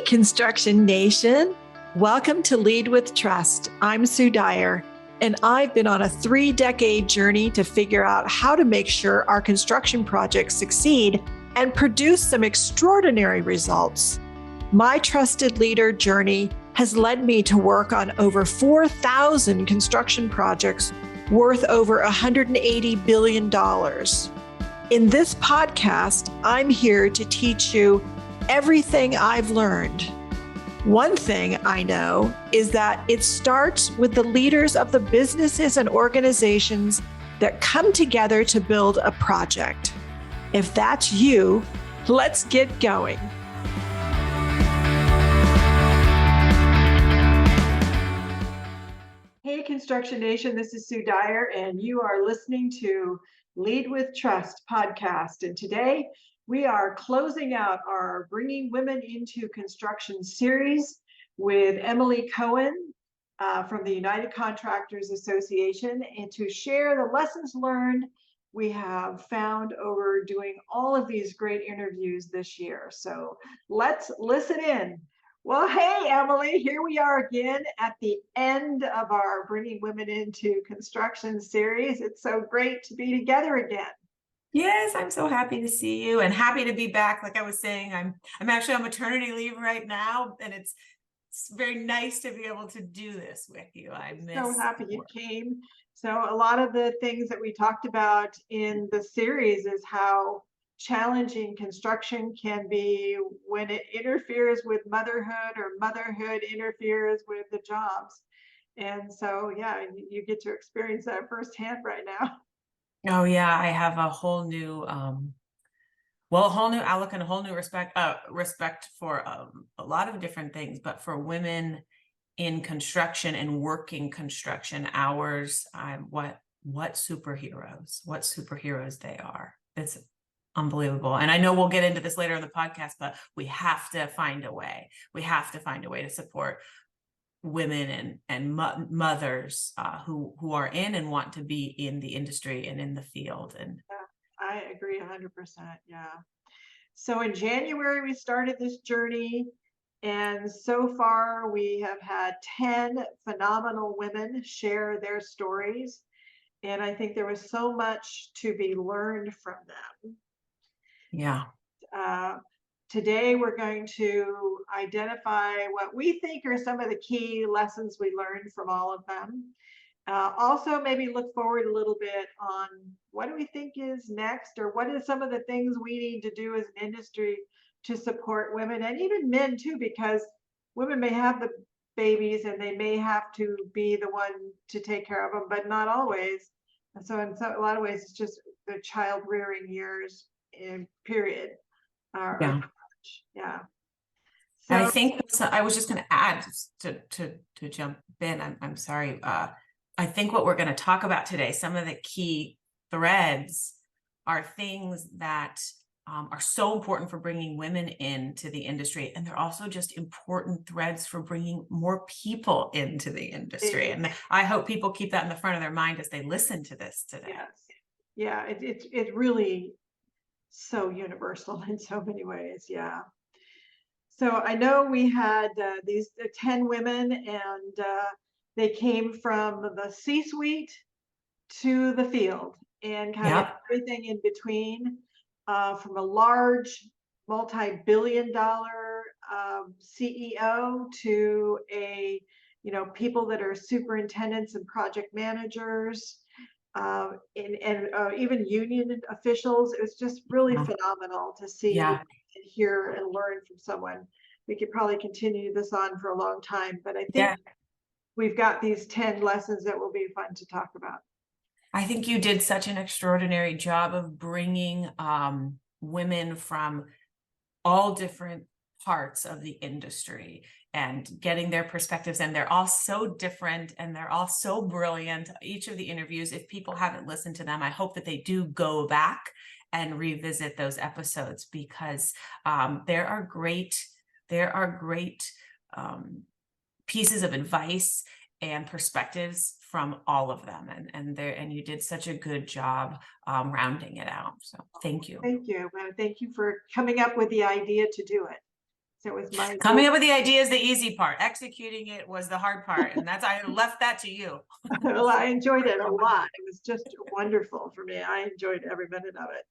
Construction Nation. Welcome to Lead with Trust. I'm Sue Dyer, and I've been on a 3-decade journey to figure out how to make sure our construction projects succeed and produce some extraordinary results. My trusted leader journey has led me to work on over 4,000 construction projects worth over $180 billion. In this podcast, I'm here to teach you everything I've learned. One thing I know is that it starts with the leaders of the businesses and organizations that come together to build a project. If that's you, let's get going. Hey, Construction Nation, this is Sue Dyer, and you are listening to Lead with Trust podcast. And today we are closing out our Bringing Women into Construction series with Emily Cohen from the United Contractors Association, and to share the lessons learned we have found over doing all of these great interviews this year. So let's listen in. Well, hey, Emily, here we are again at the end of our Bringing Women into Construction series. It's so great to be together again. Yes, I'm so happy to see you and happy to be back. Like I was saying, I'm actually on maternity leave right now, and it's very nice to be able to do this with you. I'm so happy you came. So a lot of the things that we talked about in the series is how challenging construction can be when it interferes with motherhood or motherhood interferes with the jobs. And so, yeah, you get to experience that firsthand right now. Oh yeah, I have a whole new, a whole new outlook and a whole new respect for a lot of different things, but for women in construction and working construction hours, what superheroes they are. It's unbelievable. And I know we'll get into this later in the podcast, but we have to find a way. We have to find a way to support women and mothers who are in and want to be in the industry and in the field. And yeah, I agree 100%. Yeah. So in January, we started this journey, and so far we have had 10 phenomenal women share their stories. And I think there was so much to be learned from them. Yeah. Today, we're going to identify what we think are some of the key lessons we learned from all of them. Also, maybe look forward a little bit on what do we think is next, or what are some of the things we need to do as an industry to support women and even men too, because women may have the babies and they may have to be the one to take care of them, but not always. And so in a lot of ways, it's just the child rearing years in period. Yeah. So I think I was just going to add to jump in. I'm sorry. I think what we're going to talk about today, some of the key threads are things that are so important for bringing women into the industry. And they're also just important threads for bringing more people into the industry. And I hope people keep that in the front of their mind as they listen to this today. Yes. Yeah, it's really so universal in so many ways. Yeah. So I know we had these 10 women, and they came from the C-suite to the field and kind of everything in between, from a large multi-billion-dollar CEO to people that are superintendents and project managers. And even union officials. It was just really phenomenal to see and hear and learn from someone. We could probably continue this on for a long time, but I think we've got these 10 lessons that will be fun to talk about. I think you did such an extraordinary job of bringing women from all different parts of the industry and getting their perspectives, and they're all so different and they're all so brilliant. Each of the interviews, if people haven't listened to them, I hope that they do go back and revisit those episodes, because there are great pieces of advice and perspectives from all of them, and you did such a good job rounding it out. So thank you. Thank you for coming up with the idea to do it. So it was my coming up with the idea is the easy part. Executing it was the hard part. And I left that to you. Well, I enjoyed it a lot. It was just wonderful for me. I enjoyed every minute of it.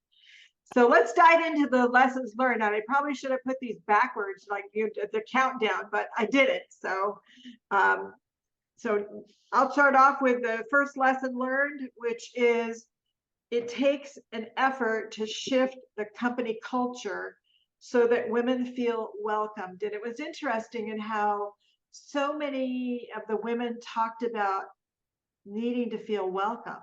So let's dive into the lessons learned. And I probably should have put these backwards, like the countdown, but I didn't. So, so I'll start off with the first lesson learned, which is it takes an effort to shift the company culture so that women feel welcomed. And it was interesting in how so many of the women talked about needing to feel welcomed.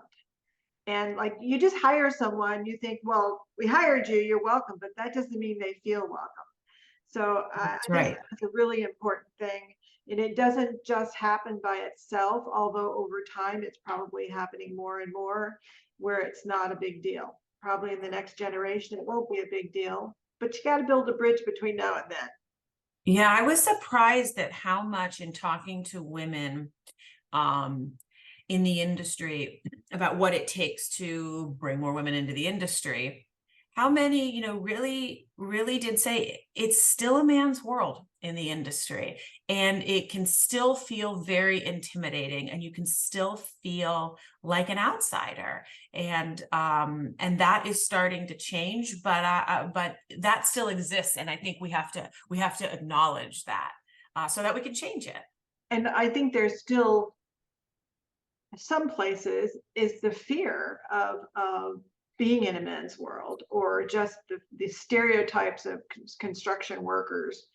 And like you just hire someone, you think, well, we hired you, you're welcome, but that doesn't mean they feel welcome. So I think that's a really important thing. And it doesn't just happen by itself, although over time it's probably happening more and more where it's not a big deal. Probably in the next generation, it won't be a big deal, but you got to build a bridge between now and then. Yeah, I was surprised at how much in talking to women in the industry about what it takes to bring more women into the industry, how many, really, really did say it's still a man's world in the industry, and it can still feel very intimidating, and you can still feel like an outsider, and that is starting to change, but that still exists, and I think we have to acknowledge that so that we can change it. And I think there's still some places is the fear of being in a men's world, or just the stereotypes of construction workers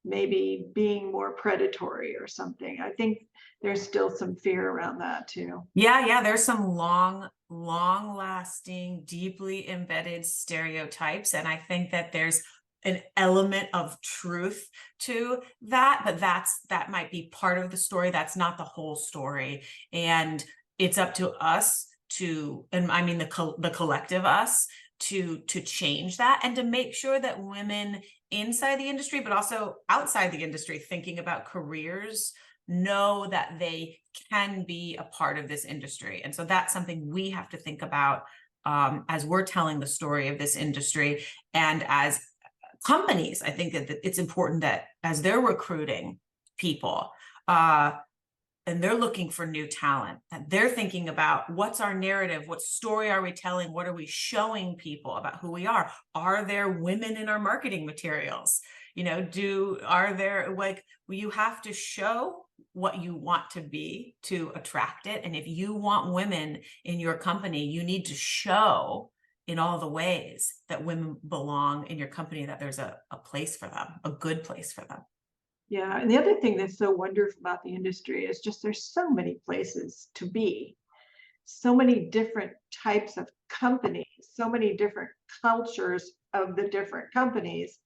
maybe being more predatory or something. I think there's still some fear around that too. Yeah, there's some long lasting, deeply embedded stereotypes, and I think that there's an element of truth to that, but that might be part of the story. That's not the whole story, and it's up to us to, and I mean the collective us, to change that, and to make sure that women inside the industry, but also outside the industry, thinking about careers, know that they can be a part of this industry. And so that's something we have to think about as we're telling the story of this industry. And as companies, I think that it's important that as they're recruiting people and they're looking for new talent, that they're thinking about what's our narrative, what story are we telling, what are we showing people about who we are? Are there women in our marketing materials? You have to show what you want to be to attract it. And if you want women in your company, you need to show in all the ways that women belong in your company, that there's a place for them, a good place for them. Yeah, and the other thing that's so wonderful about the industry is just there's so many places to be, so many different types of companies, so many different cultures of the different companies,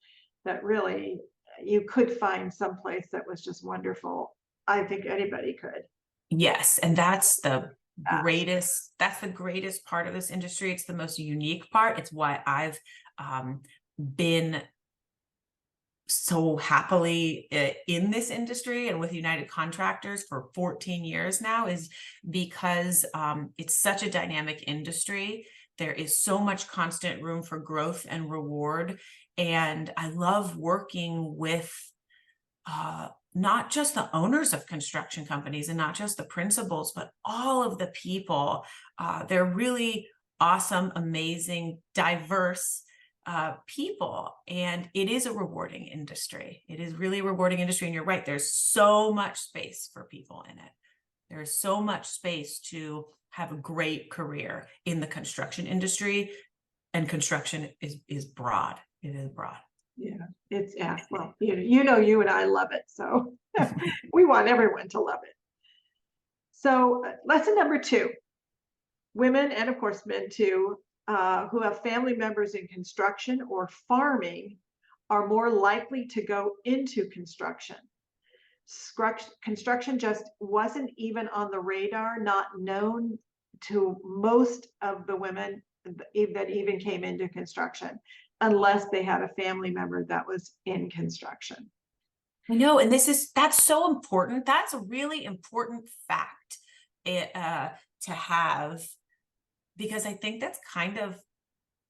that really you could find some place that was just wonderful. I think anybody could. Yes, and that's the greatest part of this industry. It's the most unique part. It's why I've been so happily in this industry and with United Contractors for 14 years now, is because it's such a dynamic industry. There is so much constant room for growth and reward. And I love working with not just the owners of construction companies and not just the principals, but all of the people. They're really awesome, amazing, diverse people, and it is a rewarding industry. It is really a rewarding industry, and you're right, there's so much space for people in it. There's so much space to have a great career in the construction industry, and construction is broad. It is broad. Yeah, well, you and I love it, so we want everyone to love it. So lesson number 2, women, and of course men too, who have family members in construction or farming are more likely to go into construction. Construction just wasn't even on the radar, not known to most of the women that even came into construction, unless they had a family member that was in construction. I know, and that's so important. That's a really important fact to have, because I think that's kind of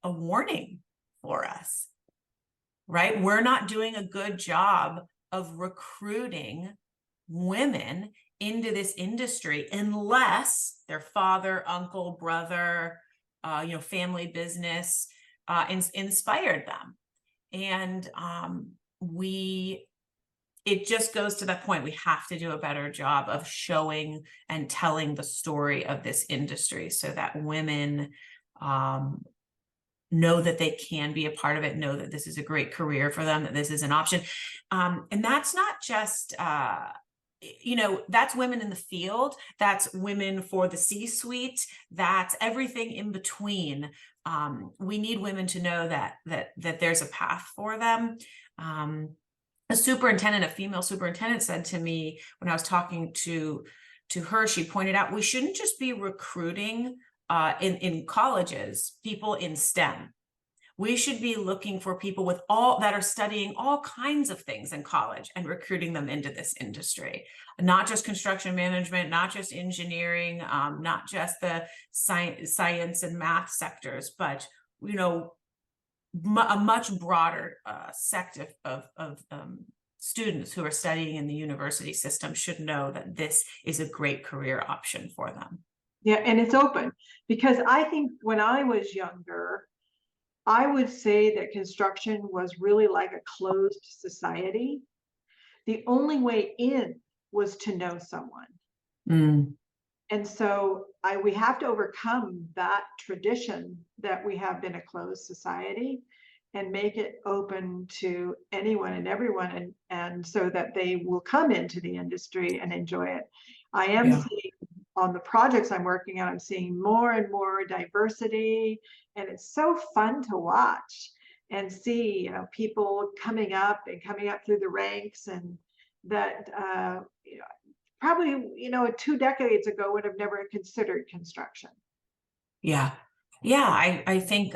a warning for us. right? We're not doing a good job of recruiting women into this industry unless their father, uncle, brother, family business inspired them. And it just goes to that point. We have to do a better job of showing and telling the story of this industry so that women know that they can be a part of it, know that this is a great career for them, that this is an option. And that's not just, that's women in the field, that's women for the C-suite, that's everything in between. We need women to know that there's a path for them. A female superintendent said to me when I was talking to her, she pointed out, we shouldn't just be recruiting in colleges, people in STEM. We should be looking for people that are studying all kinds of things in college and recruiting them into this industry, not just construction management, not just engineering, not just the science and math sectors, but, a much broader sect of students who are studying in the university system should know that this is a great career option for them. Yeah, and it's open, because I think when I was younger, I would say that construction was really like a closed society. The only way in was to know someone. And so we have to overcome that tradition that we have been a closed society and make it open to anyone and everyone, and so that they will come into the industry and enjoy it. I am seeing on the projects I'm working on, I'm seeing more and more diversity, and it's so fun to watch and see, people coming up through the ranks, and that probably 2 decades ago would have never considered construction. I think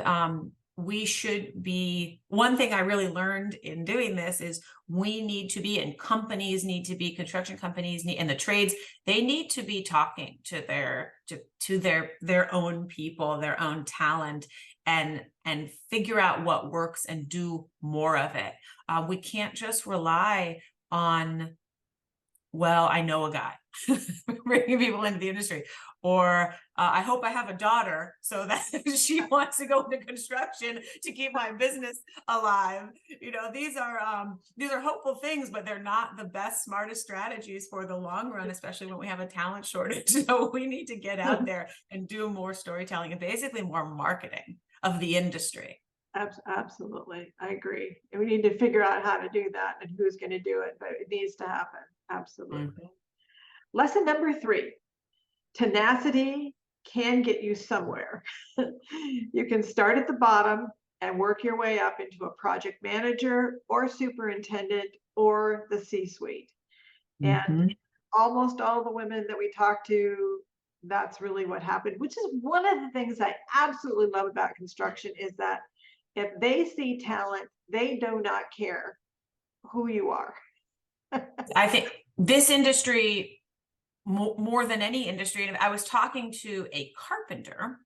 we should be, one thing I really learned in doing this is we need to be, and companies need to be, construction companies need, and the trades, they need to be talking to their own people, their own talent, and figure out what works and do more of it. We can't just rely on, well, I know a guy, bringing people into the industry, or I hope I have a daughter so that she wants to go into construction to keep my business alive. These are hopeful things, but they're not the best, smartest strategies for the long run, especially when we have a talent shortage. So we need to get out there and do more storytelling and basically more marketing of the industry. Absolutely, I agree. And we need to figure out how to do that and who's going to do it, but it needs to happen. Absolutely. Lesson number 3, tenacity can get you somewhere. You can start at the bottom and work your way up into a project manager or superintendent or the C-suite. And almost all the women that we talk to, that's really what happened, which is one of the things I absolutely love about construction, is that if they see talent, they do not care who you are. I think this industry, more than any industry, and I was talking to a carpenter,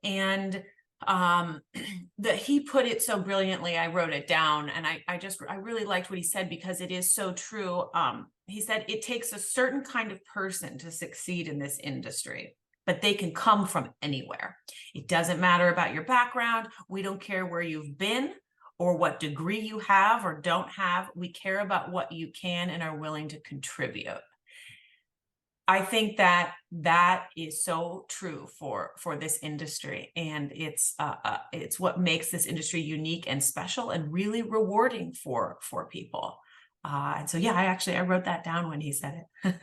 and that he put it so brilliantly. I wrote it down, and I really liked what he said, because it is so true. He said it takes a certain kind of person to succeed in this industry, but they can come from anywhere. It doesn't matter about your background. We don't care where you've been or what degree you have or don't have. We care about what you can and are willing to contribute. I think that is so true for this industry, and it's what makes this industry unique and special and really rewarding for people. And so, I wrote that down when he said it.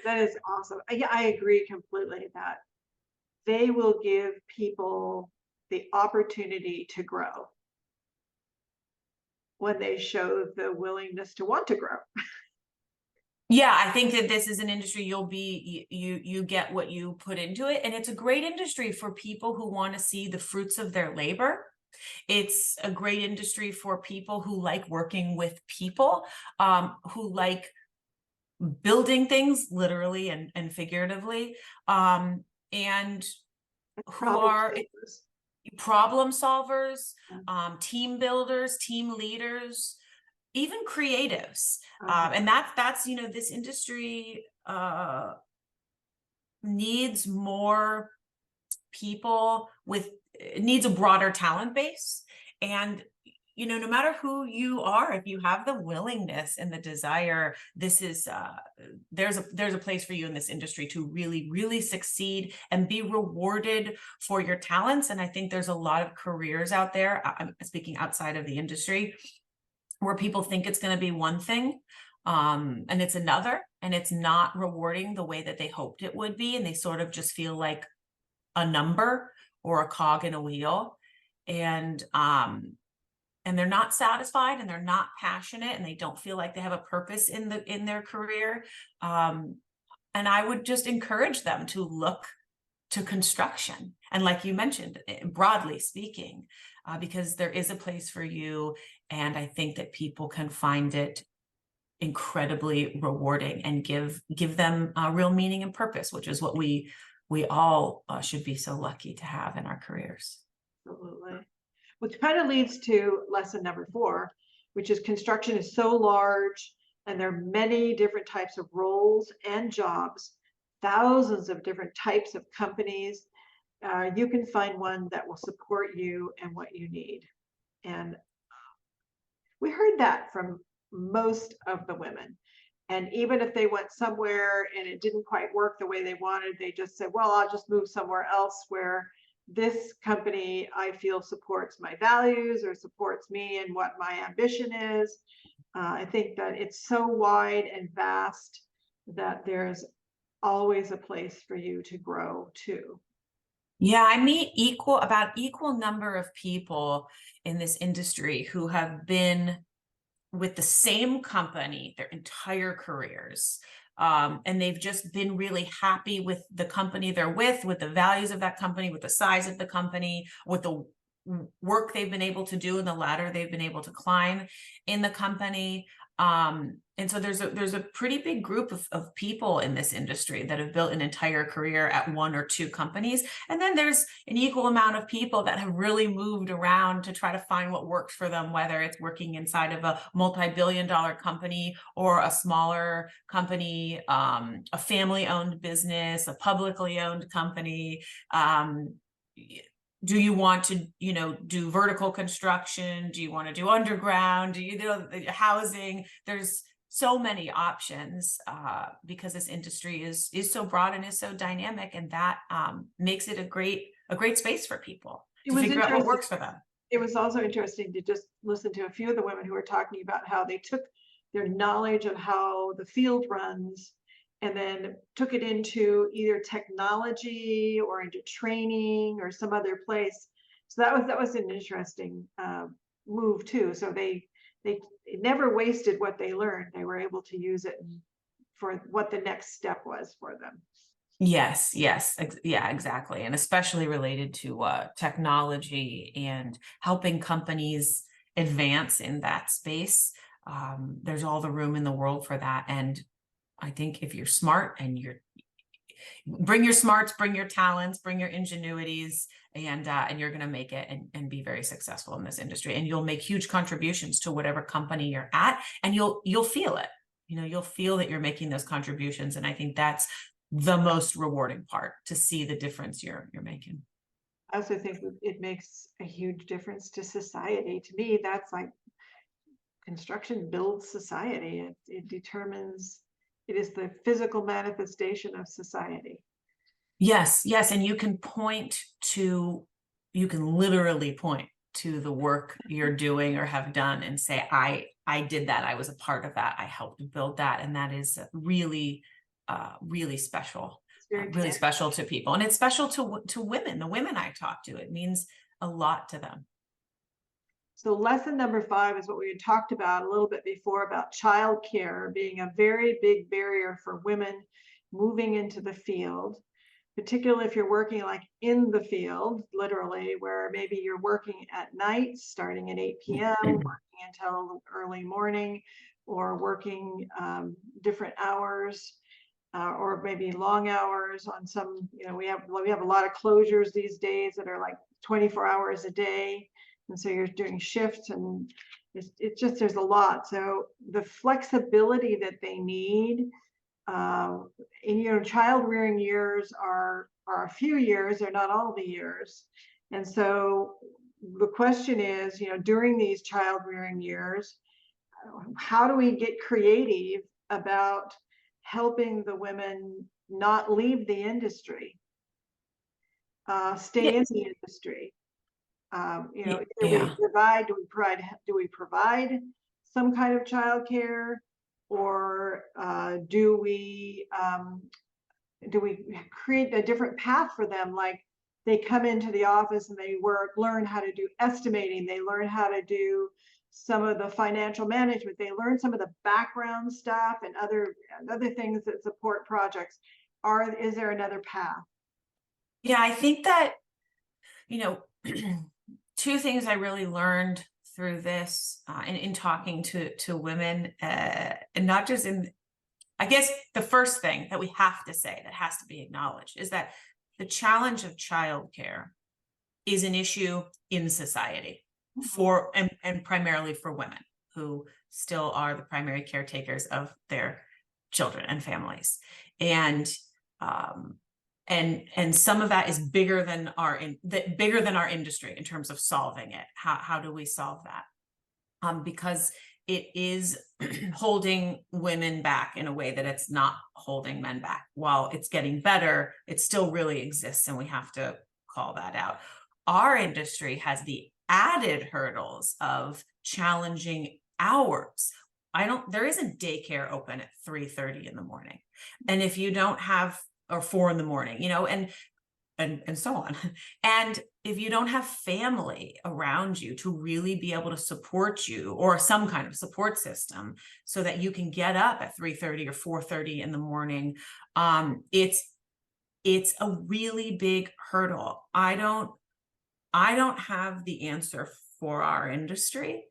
That is awesome. I agree completely that they will give people the opportunity to grow when they show the willingness to want to grow. I think that this is an industry you get what you put into it. And it's a great industry for people who want to see the fruits of their labor. It's a great industry for people who like working with people, who like building things literally and figuratively, and who are problem solvers, team builders, team leaders, even creatives. And that's, you know, this industry needs more people needs a broader talent base. And, you know, no matter who you are, if you have the willingness and the desire, this is there's a place for you in this industry to really, really succeed and be rewarded for your talents. And I think there's a lot of careers out there, I'm speaking outside of the industry, where people think it's going to be one thing, and it's another, and it's not rewarding the way that they hoped it would be, and they sort of just feel like a number or a cog in a wheel, and they're not satisfied, and they're not passionate, and they don't feel like they have a purpose in their career. And I would just encourage them to look to construction, and like you mentioned, broadly speaking, because there is a place for you, and I think that people can find it incredibly rewarding and give them real meaning and purpose, which is what we all should be so lucky to have in our careers. Absolutely. Which kind of leads to lesson number 4, which is construction is so large, and there are many different types of roles and jobs, thousands of different types of companies. You can find one that will support you and what you need. And we heard that from most of the women. And even if they went somewhere and it didn't quite work the way they wanted, they just said, well, I'll just move somewhere else where this company I feel supports my values or supports me and what my ambition is. I think that it's so wide and vast that there's always a place for you to grow too. Yeah, I meet about equal number of people in this industry who have been with the same company their entire careers. And they've just been really happy with the company they're with the values of that company, with the size of the company, with the work they've been able to do and the ladder they've been able to climb in the company. And so there's a pretty big group of people in this industry that have built an entire career at one or two companies. And then there's an equal amount of people that have really moved around to try to find what works for them, whether it's working inside of a multi-billion-dollar company or a smaller company, a family-owned business, a publicly owned company. Do you want to, you know, do vertical construction? Do you want to do underground? Do you do housing? There's so many options because this industry is so broad and is so dynamic, and that makes it a great space for people to figure out what works for them. It was also interesting to just listen to a few of the women who were talking about how they took their knowledge of how the field runs and then took it into either technology or into training or some other place. So that was an interesting move too. So they never wasted what they learned. They were able to use it for what the next step was for them. Yes, yeah, exactly. And especially related to technology and helping companies advance in that space. There's all the room in the world for that. And I think if you're smart and bring your smarts, bring your talents, bring your ingenuities, and you're going to make it and be very successful in this industry. And you'll make huge contributions to whatever company you're at, and you'll feel it. You know, you'll feel that you're making those contributions. And I think that's the most rewarding part, to see the difference you're making. I also think it makes a huge difference to society. To me, that's like construction builds society. It determines. It is the physical manifestation of society. Yes. And you can literally point to the work you're doing or have done and say, I did that. I was a part of that. I helped build that. And that is really, really special, really special to people. And it's special to women, the women I talk to. It means a lot to them. So lesson number 5 is what we had talked about a little bit before, about childcare being a very big barrier for women moving into the field, particularly if you're working like in the field, literally, where maybe you're working at night, starting at 8 p.m., working until early morning, or working different hours, or maybe long hours on some, you know, we have a lot of closures these days that are like 24 hours a day. And so you're doing shifts, and it's just, there's a lot. So the flexibility that they need, and, child rearing years are a few years, they're not all the years. And so the question is, during these child rearing years, how do we get creative about helping the women not leave the industry, stay in the industry? Do we provide some kind of childcare, or do we create a different path for them? Like, they come into the office and they learn how to do estimating, they learn how to do some of the financial management, they learn some of the background stuff and other things that support projects. Is there another path? Yeah, I think that, two things I really learned through this in talking to women, and not just I guess the first thing that we have to say that has to be acknowledged is that the challenge of childcare is an issue in society for, and primarily for women who still are the primary caretakers of their children and families. And some of that is bigger than our industry in terms of solving it. How do we solve that? Because it is holding women back in a way that it's not holding men back. While it's getting better, it still really exists, and we have to call that out. Our industry has the added hurdles of challenging hours. There isn't daycare open at 3:30 in the morning. And if you don't have, or 4 in the morning, and so on. And if you don't have family around you to really be able to support you, or some kind of support system, so that you can get up at 3:30 or 4:30 in the morning, it's a really big hurdle. I don't have the answer for our industry,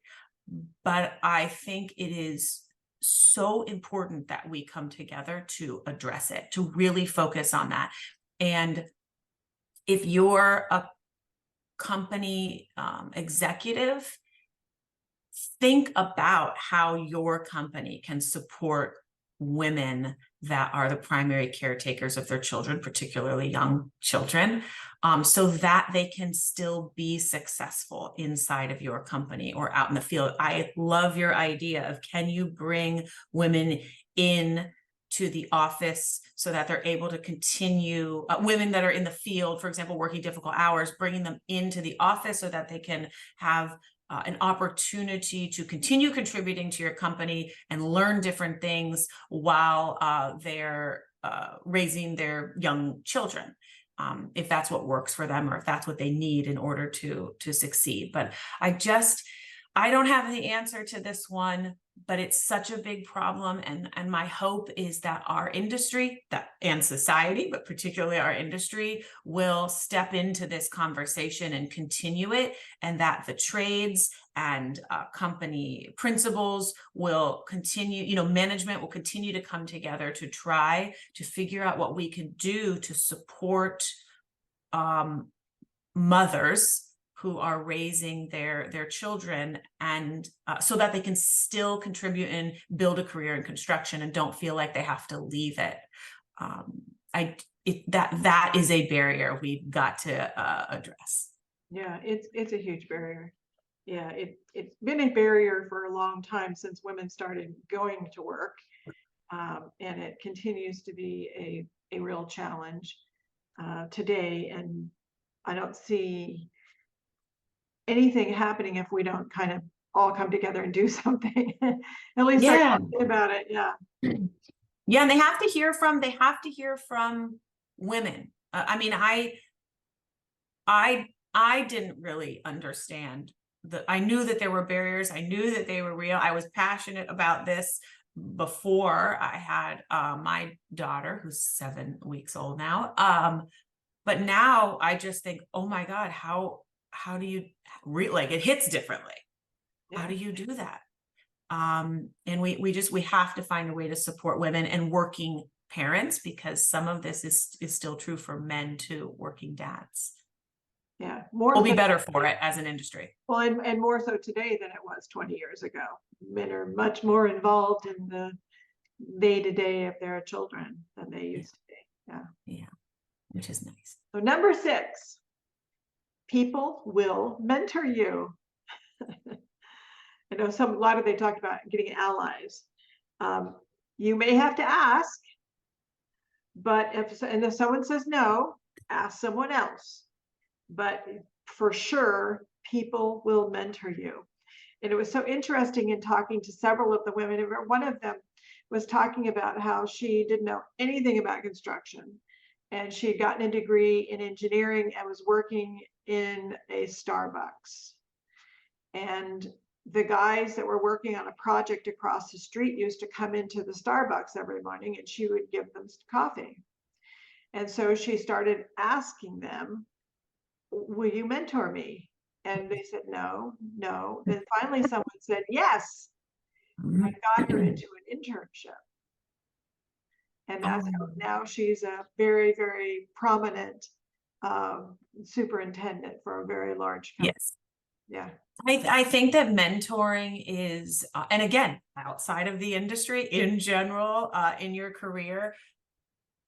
but I think it is so important that we come together to address it, to really focus on that. And if you're a company executive, think about how your company can support women that are the primary caretakers of their children, particularly young children, so that they can still be successful inside of your company or out in the field. I love your idea of, can you bring women in to the office so that they're able to continue, women that are in the field, for example, working difficult hours, bringing them into the office so that they can have an opportunity to continue contributing to your company and learn different things while they're raising their young children, if that's what works for them, or if that's what they need in order to succeed. But I don't have the answer to this one, but it's such a big problem. And my hope is that our industry and society, but particularly our industry, will step into this conversation and continue it, and that the trades and company principals will continue, management will continue to come together to try to figure out what we can do to support mothers who are raising their children, and so that they can still contribute and build a career in construction and don't feel like they have to leave it. That is a barrier we've got to address. Yeah, it's a huge barrier. Yeah, it's been a barrier for a long time, since women started going to work, and it continues to be a real challenge today. And I don't see anything happening if we don't kind of all come together and do something. At least start talking about it. Yeah. Yeah, and they have to hear from women. I mean, I didn't really understand I knew that there were barriers. I knew that they were real. I was passionate about this before I had my daughter, who's 7 weeks old now. But now I just think, oh my God, how do you it hits differently. Yeah. How do you do that? And we have to find a way to support women and working parents, because some of this is still true for men too, working dads. Yeah, more We'll be so, better for it as an industry. well, and more so today than it was 20 years ago. Men are much more involved in the day-to-day of their children than they used to be. Yeah. Yeah, which is nice. So number 6, people will mentor you. I know a lot of they talked about getting allies. You may have to ask, but if someone says no, ask someone else. But for sure, people will mentor you. And it was so interesting in talking to several of the women. One of them was talking about how she didn't know anything about construction, and she had gotten a degree in engineering and was working in a Starbucks. And the guys that were working on a project across the street used to come into the Starbucks every morning, and she would give them coffee. And so she started asking them, will you mentor me? And they said, no, no. Then finally someone said, yes. I got her into an internship. And that's how now she's a very, very prominent superintendent for a very large company. Yes. Yeah. I think that mentoring is, and again, outside of the industry in general, in your career,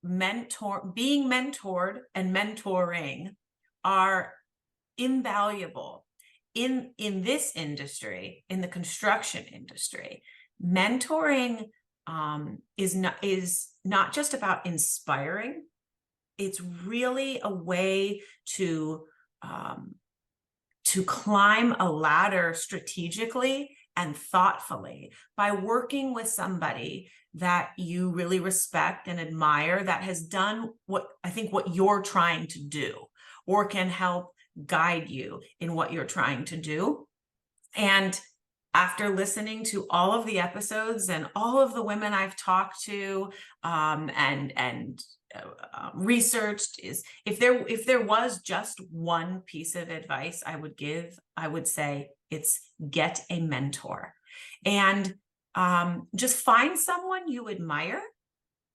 being mentored and mentoring are invaluable in this industry, in the construction industry. Mentoring is not just about inspiring. It's really a way to climb a ladder strategically and thoughtfully by working with somebody that you really respect and admire, that has done what you're trying to do, or can help guide you in what you're trying to do. And after listening to all of the episodes and all of the women I've talked to and researched, is if there was just one piece of advice I would give, I would say it's get a mentor. And just find someone you admire.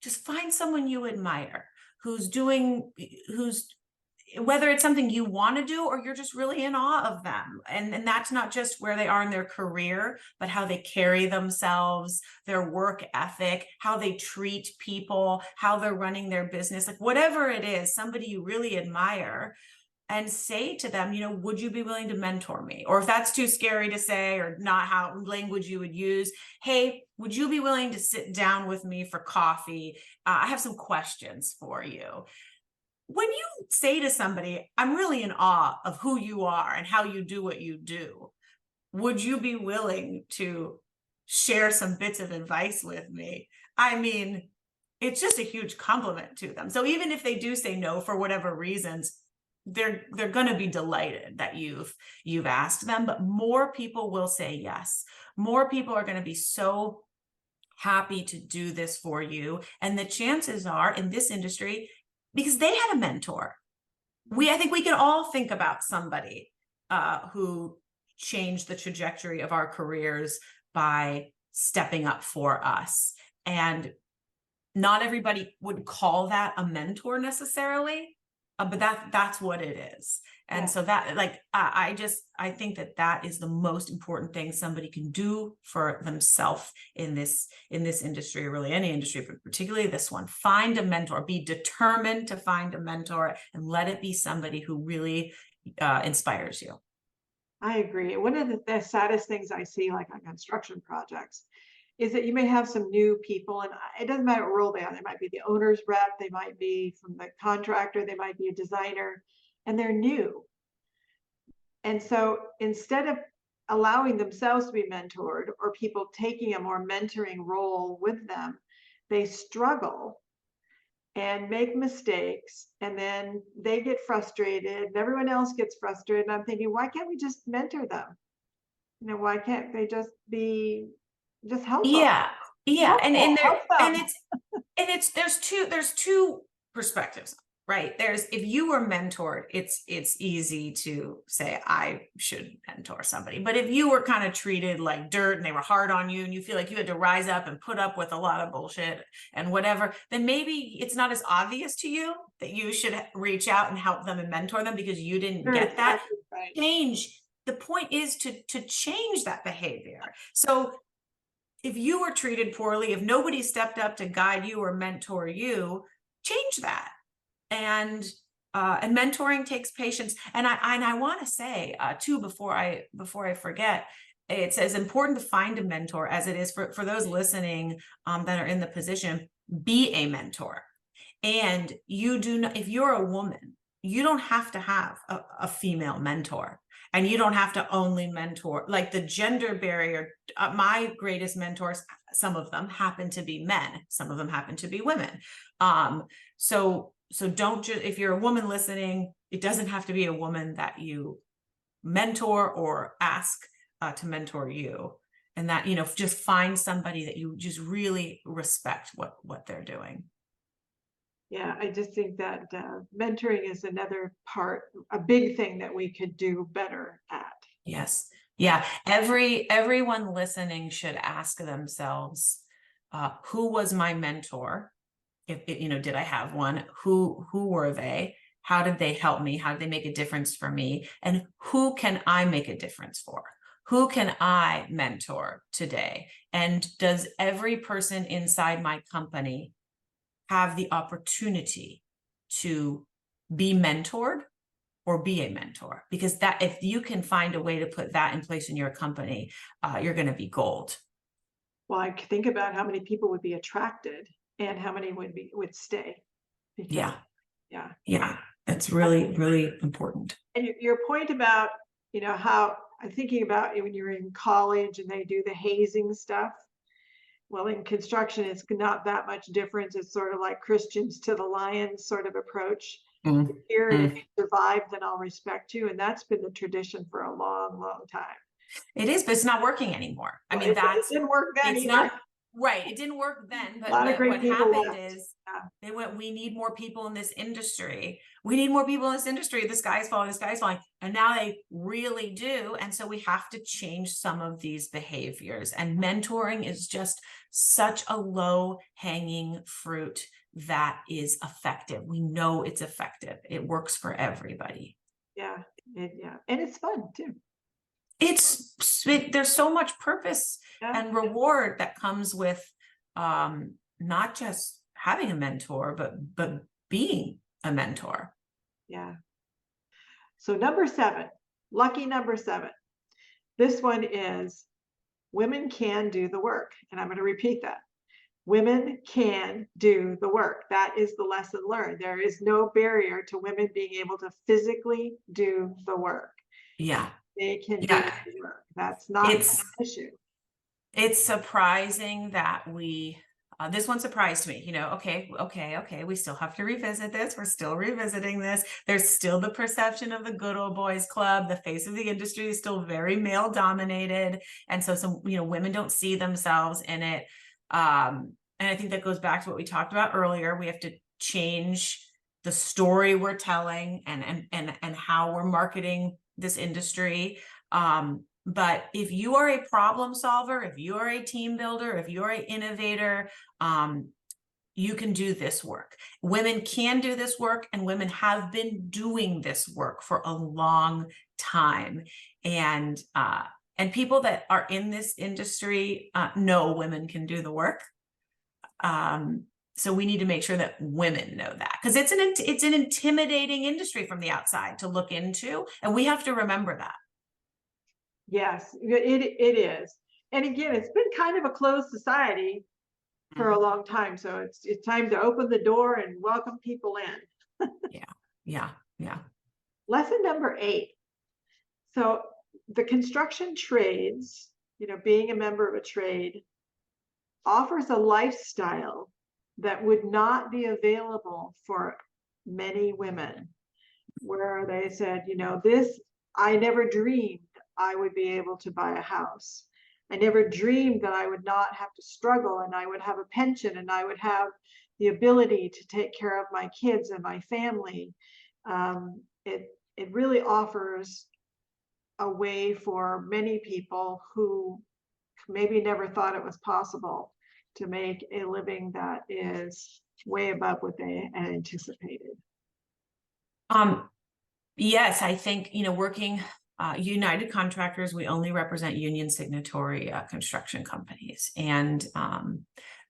Just find someone you admire who's whether it's something you want to do or you're just really in awe of them. And that's not just where they are in their career, but how they carry themselves, their work ethic, how they treat people, how they're running their business, like whatever it is, somebody you really admire, and say to them, would you be willing to mentor me? Or if that's too scary to say, or not how language you would use, hey, would you be willing to sit down with me for coffee? I have some questions for you. When you say to somebody, I'm really in awe of who you are and how you do what you do, would you be willing to share some bits of advice with me? I mean, it's just a huge compliment to them. So even if they do say no for whatever reasons, they're going to be delighted that you've asked them. But more people will say yes. More people are going to be so happy to do this for you. And the chances are in this industry, because they had a mentor. I think we can all think about somebody who changed the trajectory of our careers by stepping up for us. And not everybody would call that a mentor necessarily, but that's what it is. And yeah. So that, like, I think that is the most important thing somebody can do for themselves in this industry, or really any industry, but particularly this one. Find a mentor, be determined to find a mentor, and let it be somebody who really inspires you. I agree. One of the saddest things I see, like on construction projects, is that you may have some new people, and it doesn't matter what role they are. They might be the owner's rep, they might be from the contractor, they might be a designer, and they're new. And so instead of allowing themselves to be mentored, or people taking a more mentoring role with them, they struggle and make mistakes, and then they get frustrated and everyone else gets frustrated. And I'm thinking, why can't we just mentor them? Why can't they just help them? Yeah. And there's two perspectives right? If you were mentored, it's easy to say, I should mentor somebody. But if you were kind of treated like dirt and they were hard on you and you feel like you had to rise up and put up with a lot of bullshit and whatever, then maybe it's not as obvious to you that you should reach out and help them and mentor them because you didn't get that. Right. Change. The point is to change that behavior. So if you were treated poorly, if nobody stepped up to guide you or mentor you, change that. And mentoring takes patience. And I want to say too, before I forget, it's as important to find a mentor as it is for those listening that are in the position. Be a mentor. And you do not, if you're a woman, you don't have to have a female mentor, and you don't have to only mentor. Like the gender barrier, my greatest mentors, some of them happen to be men, some of them happen to be women. So don't just, if you're a woman listening, it doesn't have to be a woman that you mentor or ask to mentor you. And that, you know, just find somebody that you just really respect what they're doing. Yeah, I just think that mentoring is another part, a big thing that we could do better at. Yes. Yeah. Everyone listening should ask themselves, who was my mentor? If you know, did I have one? Who were they? How did they help me? How did they make a difference for me? And who can I make a difference for? Who can I mentor today? And does every person inside my company have the opportunity to be mentored or be a mentor? Because that, if you can find a way to put that in place in your company, you're going to be gold. Well, I think about how many people would be attracted and how many would stay. Yeah. Yeah. Yeah. That's really, really important. And your point about, you know, how I'm thinking about when you're in college and they do the hazing stuff. Well, in construction, it's not that much difference. It's sort of like Christians to the lions sort of approach. Here, and if you survive, then I'll respect you. And that's been the tradition for a long, long time. It is, but it's not working anymore. Well, I mean, it didn't work then either. Not right. It didn't work then, but what happened is they went, we need more people in this industry. We need more people in this industry. The sky's falling, the sky's falling. And now they really do. And so we have to change some of these behaviors. And mentoring is just such a low hanging fruit that is effective. We know it's effective. It works for everybody. Yeah. Yeah. And it's fun too. There's so much purpose and reward that comes with not just having a mentor, but being a mentor. Yeah. So number 7, lucky number 7. This one is women can do the work. And I'm going to repeat that. Women can do the work. That is the lesson learned. There is no barrier to women being able to physically do the work. Yeah. They can do the work. That's not an issue. It's surprising that this one surprised me, you know, okay. We still have to revisit this. We're still revisiting this. There's still the perception of the good old boys club. The face of the industry is still very male dominated. And so some, you know, women don't see themselves in it. And I think that goes back to what we talked about earlier. We have to change the story we're telling and how we're marketing this industry. But if you are a problem solver, if you are a team builder, if you're an innovator, you can do this work. Women can do this work, and women have been doing this work for a long time. And people that are in this industry know women can do the work. So we need to make sure that women know that, because it's an intimidating industry from the outside to look into, and we have to remember that. Yes, it is. And again, it's been kind of a closed society for a long time. So it's time to open the door and welcome people in. Yeah. Lesson number 8. So the construction trades, you know, being a member of a trade offers a lifestyle that would not be available for many women, where they said, you know, I never dreamed I would be able to buy a house. I never dreamed that I would not have to struggle, and I would have a pension, and I would have the ability to take care of my kids and my family, it really offers a way for many people who maybe never thought it was possible to make a living that is way above what they had anticipated. Yes, I think, working United Contractors, we only represent union signatory construction companies. And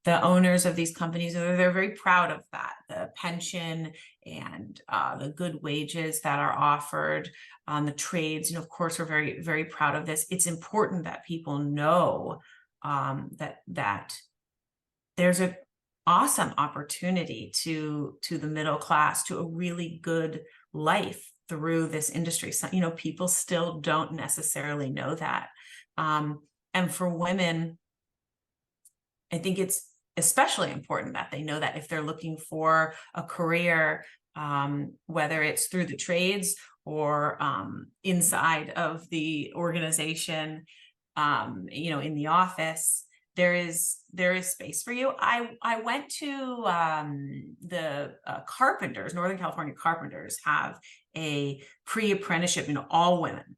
the owners of these companies, they're very proud of that. The pension and the good wages that are offered on the trades, of course, we're very, very proud of this. It's important that people know that there's an awesome opportunity to the middle class, to a really good life through this industry. So, people still don't necessarily know that. And for women, I think it's especially important that they know that if they're looking for a career, whether it's through the trades or inside of the organization, in the office, there is space for you. I went to the Carpenters, Northern California Carpenters have a pre-apprenticeship, all women.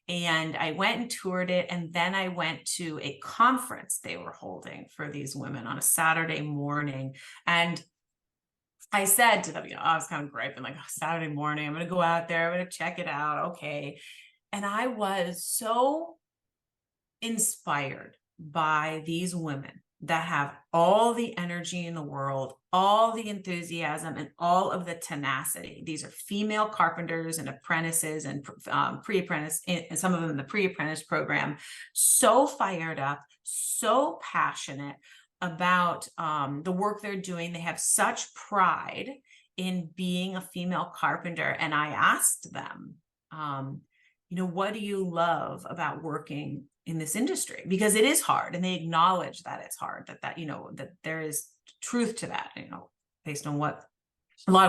And I went and toured it. And then I went to a conference they were holding for these women on a Saturday morning. And I said to them, I was kind of griping, like, Saturday morning, I'm going to go out there, I'm going to check it out. Okay. And I was so inspired by these women that have all the energy in the world, all the enthusiasm, and all of the tenacity. These are female carpenters and apprentices and pre-apprentice, and some of them in the pre-apprentice program, so fired up, so passionate about the work they're doing. They have such pride in being a female carpenter. And I asked them, what do you love about working in this industry? Because it is hard, and they acknowledge that it's hard, that there is truth to that, based on a lot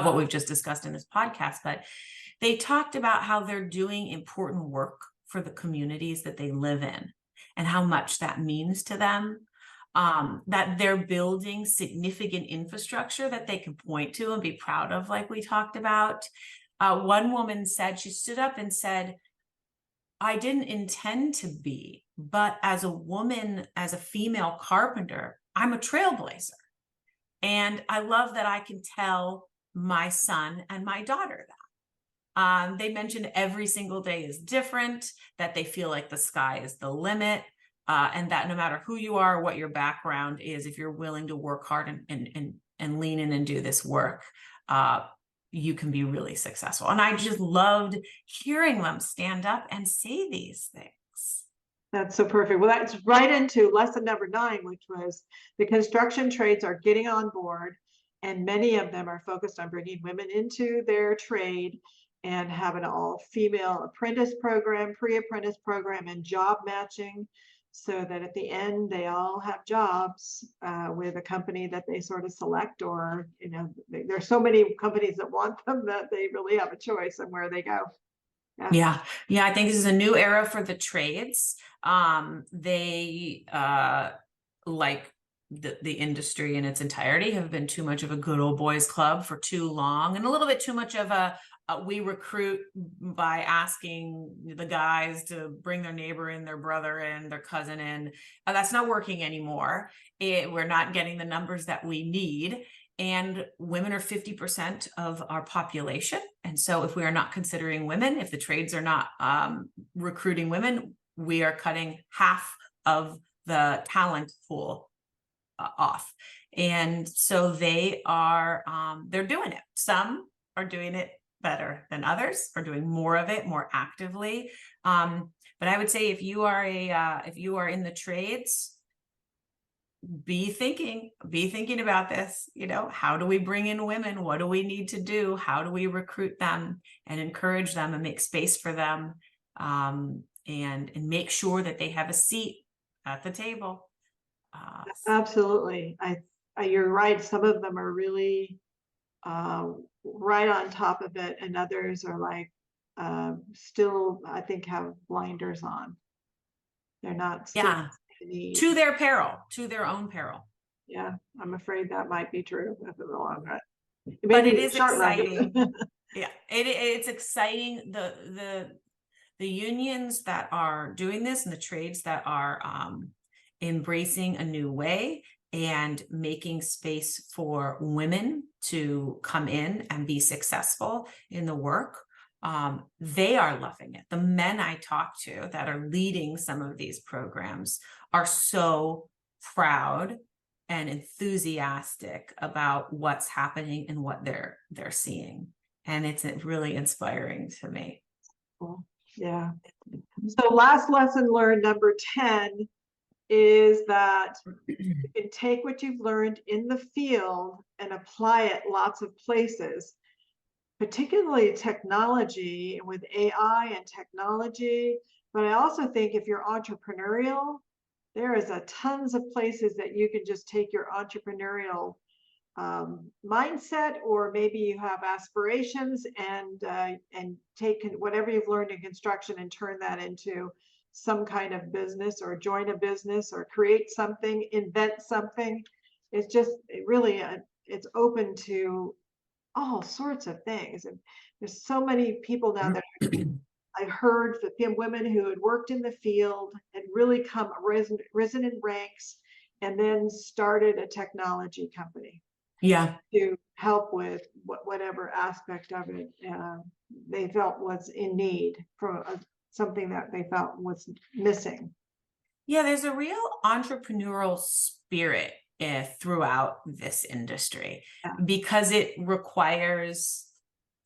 of what we've just discussed in this podcast. But they talked about how they're doing important work for the communities that they live in and how much that means to them, that they're building significant infrastructure that they can point to and be proud of, like we talked about. One woman said, she stood up and said, I didn't intend to be, but as a woman, as a female carpenter, I'm a trailblazer. And I love that I can tell my son and my daughter that. They mentioned every single day is different, that they feel like the sky is the limit, and that no matter who you are, what your background is, if you're willing to work hard and lean in and do this work, you can be really successful. And I just loved hearing them stand up and say these things. That's so perfect. Well, that's right into lesson number 9, which was the construction trades are getting on board, and many of them are focused on bringing women into their trade and have an all-female apprentice program, pre-apprentice program, and job matching, so that at the end they all have jobs with a company that they sort of select, or there's so many companies that want them that they really have a choice on where they go. Yeah. I think this is a new era for the trades. They like the industry in its entirety have been too much of a good old boys club for too long, and a little bit too much of a we recruit by asking the guys to bring their neighbor in, their brother in, their cousin in. That's not working anymore. We're not getting the numbers that we need. And women are 50% of our population. And so if we are not considering women, if the trades are not recruiting women, we are cutting half of the talent pool off. And so they are, they're doing it. Some are doing it better than others, are doing more of it more actively. But I would say if you are in the trades, be thinking about this. How do we bring in women? What do we need to do? How do we recruit them and encourage them and make space for them, and make sure that they have a seat at the table? Absolutely. You're right. Some of them are really right on top of it, and others are like still, I think, have blinders on. They're not. Yeah. To their peril, to their own peril. Yeah, I'm afraid that might be true in the long run. But it Maybe is short run. exciting. Yeah, it's exciting. The unions that are doing this and the trades that are embracing a new way and making space for women to come in and be successful in the work, they are loving it. The men I talk to that are leading some of these programs are so proud and enthusiastic about what's happening and what they're seeing. And it's really inspiring to me. Cool. Yeah. So last lesson learned, number 10, is that you can take what you've learned in the field and apply it lots of places, particularly technology and with AI and technology. But I also think if you're entrepreneurial, there is a tons of places that you can just take your entrepreneurial mindset, or maybe you have aspirations and take whatever you've learned in construction and turn that into some kind of business, or join a business, or create something, invent something. It's just really it's open to all sorts of things. And there's so many people now that I heard from women who had worked in the field and really risen in ranks, and then started a technology company. Yeah. To help with whatever aspect of it they felt was in need, for something that they felt was missing. Yeah, there's a real entrepreneurial spirit throughout this industry, because it requires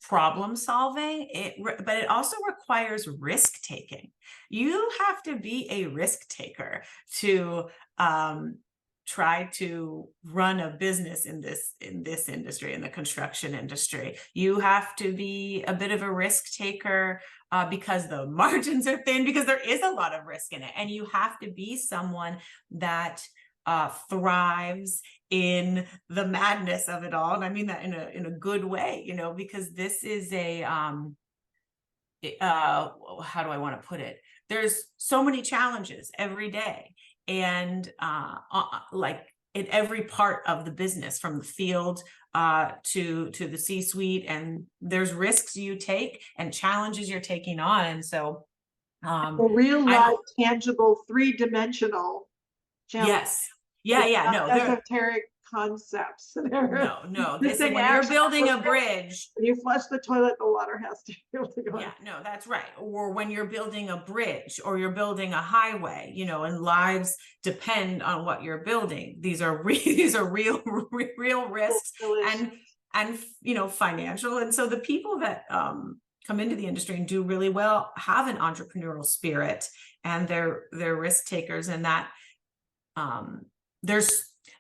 problem solving, but it also requires risk taking. You have to be a risk taker to try to run a business in this industry, in the construction industry. You have to be a bit of a risk taker because the margins are thin, because there is a lot of risk in it. And you have to be someone that thrives in the madness of it all. And I mean that in a good way, you know, because this is a, how do I want to put it? There's so many challenges every day. And like in every part of the business, from the field to the C-suite, and there's risks you take and challenges you're taking on. And so real life, tangible, three-dimensional challenge. Yes. Yeah. No, esoteric concepts. No. This is when you're building a bridge. When you flush the toilet, the water has to be able to go. Yeah, no, that's right. Or when you're building a bridge, or you're building a highway, you know, and lives depend on what you're building. These are real risks, and you know, financial. And so the people that come into the industry and do really well have an entrepreneurial spirit, and they're risk takers, and that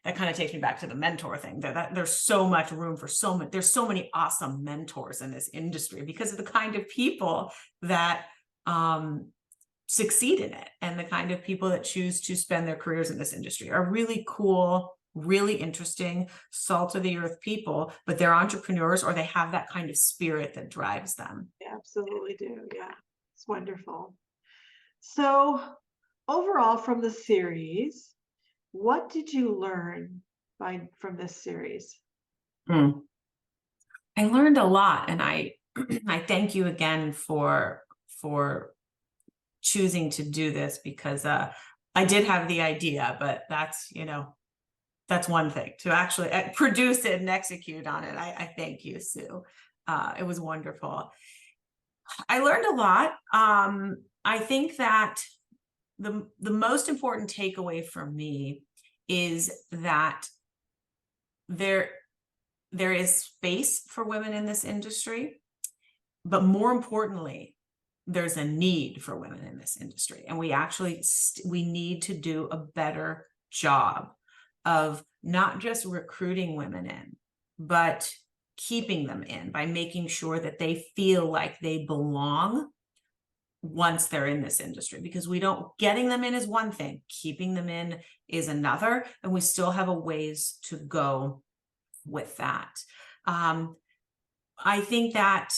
that kind of takes me back to the mentor thing, that there's so much room for there's so many awesome mentors in this industry because of the kind of people that succeed in it, and the kind of people that choose to spend their careers in this industry are really cool, really interesting, salt of the earth people, but they're entrepreneurs, or they have that kind of spirit that drives them. They absolutely do. Yeah, it's wonderful. So overall, from the series, what did you learn from this series? I learned a lot, and I thank you again for choosing to do this, because I did have the idea, but that's, you know, that's one thing. To actually produce it and execute on it, I thank you, Sue. It was wonderful. I learned a lot. I think that the most important takeaway for me is that there is space for women in this industry, but more importantly, there's a need for women in this industry, and we actually we need to do a better job of not just recruiting women in, but keeping them in, by making sure that they feel like they belong once they're in this industry. Because getting them in is one thing, keeping them in is another, and we still have a ways to go with that. I think that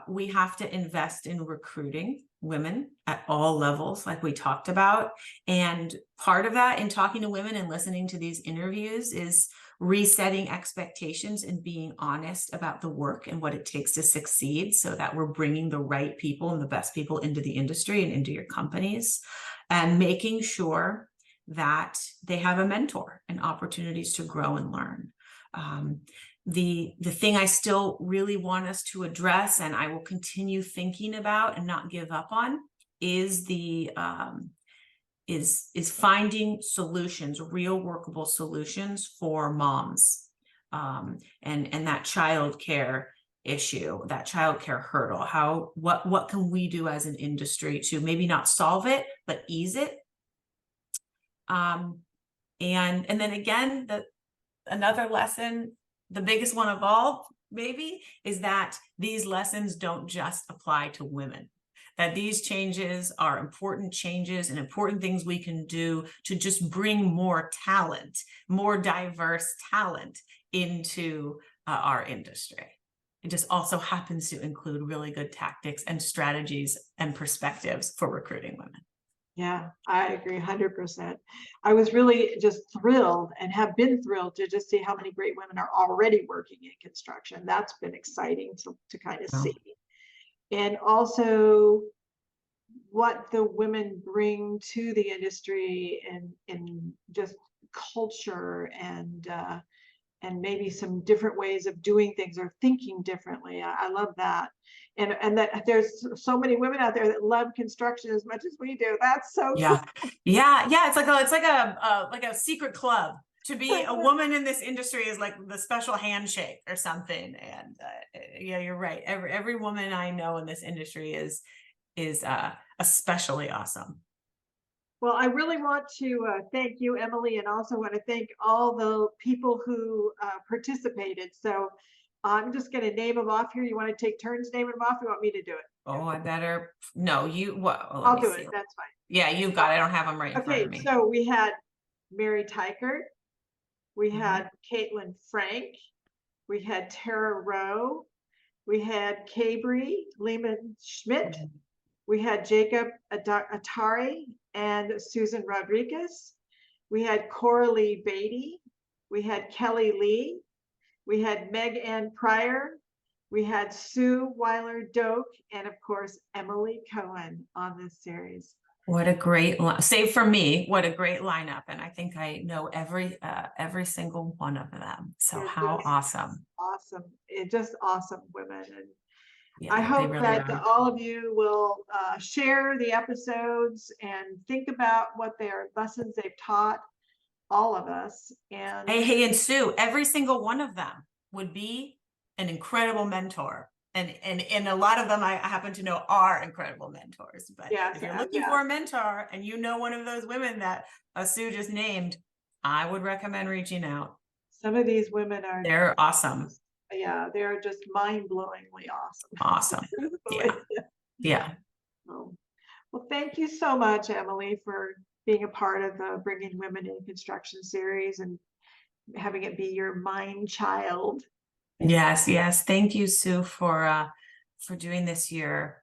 we have to invest in recruiting women at all levels, like we talked about. And part of that in talking to women and listening to these interviews is resetting expectations and being honest about the work and what it takes to succeed, so that we're bringing the right people and the best people into the industry and into your companies, and making sure that they have a mentor and opportunities to grow and learn. The thing I still really want us to address, and I will continue thinking about and not give up on, is the is finding solutions, real workable solutions for moms, and that childcare issue, that childcare hurdle. What can we do as an industry to maybe not solve it but ease it? And then again, another lesson, the biggest one of all, maybe, is that these lessons don't just apply to women, that these changes are important changes and important things we can do to just bring more talent, more diverse talent into our industry. It just also happens to include really good tactics and strategies and perspectives for recruiting women. Yeah, I agree 100%. I was really just thrilled and have been thrilled to just see how many great women are already working in construction. That's been exciting to kind of see. And also what the women bring to the industry in just culture and maybe some different ways of doing things or thinking differently. I love that. And that there's so many women out there that love construction as much as we do. That's so cool. Yeah. It's like a secret club. To be a woman in this industry is like the special handshake or something. And yeah, you're right. Every woman I know in this industry is especially awesome. Well, I really want to thank you, Emily, and also want to thank all the people who participated. So I'm just going to name them off here. You want to take turns naming them off? You want me to do it? Oh, I better. No, you. Well, I'll do it. That's fine. Yeah, you've got it. I don't have them right in front of me. So we had Mary Tykert. We had Caitlin Frank. We had Tara Rowe. We had Cabri Lehman Schmidt. We had Jacob Atari and Susan Rodriguez. We had Coralie Beatty. We had Kelly Lee. We had Meg Ann Pryor. We had Sue Weiler-Doak, and of course, Emily Cohen on this series. What a great, save for me, what a great lineup. And I think I know every single one of them. So how awesome. Awesome. It's just awesome women. And yeah, I hope really that all of you will share the episodes and think about what their lessons they've taught all of us. And hey, and Sue, every single one of them would be an incredible mentor. And a lot of them I happen to know are incredible mentors. But if you're looking for a mentor and you know one of those women that Sue just named, I would recommend reaching out. Some of these women they're awesome. Yeah, they're just mind-blowingly awesome. Awesome. Yeah. Well, thank you so much, Emily, for being a part of the Bringing Women in Construction series and having it be your mind child. Yes. Thank you, Sue, for doing this your